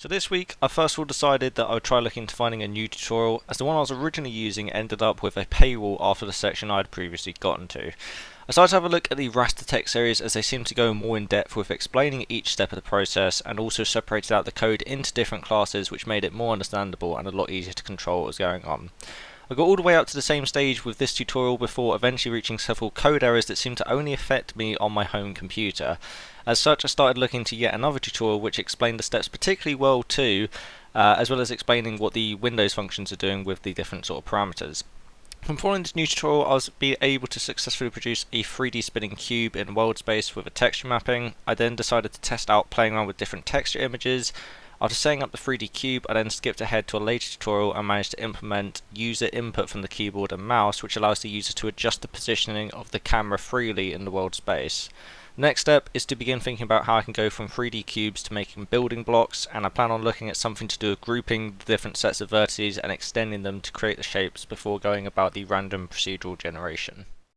So this week, I first of all decided that I would try looking into finding a new tutorial, as the one I was originally using ended up with a paywall after the section I had previously gotten to. I started to have a look at the raster text series as they seem to go more in depth with explaining each step of the process and also separated out the code into different classes, which made it more understandable and a lot easier to control what was going on. I got all the way up to the same stage with this tutorial before eventually reaching several code errors that seemed to only affect me on my home computer. As such, I started looking to yet another tutorial which explained the steps particularly well too, as well as explaining what the Windows functions are doing with the different sort of parameters. From following this new tutorial, I was able to successfully produce a 3D spinning cube in world space with a texture mapping. I then decided to test out playing around with different texture images. After setting up the 3D cube, I then skipped ahead to a later tutorial and managed to implement user input from the keyboard and mouse, which allows the user to adjust the positioning of the camera freely in the world space. The next step is to begin thinking about how I can go from 3D cubes to making building blocks, and I plan on looking at something to do with grouping the different sets of vertices and extending them to create the shapes before going about the random procedural generation.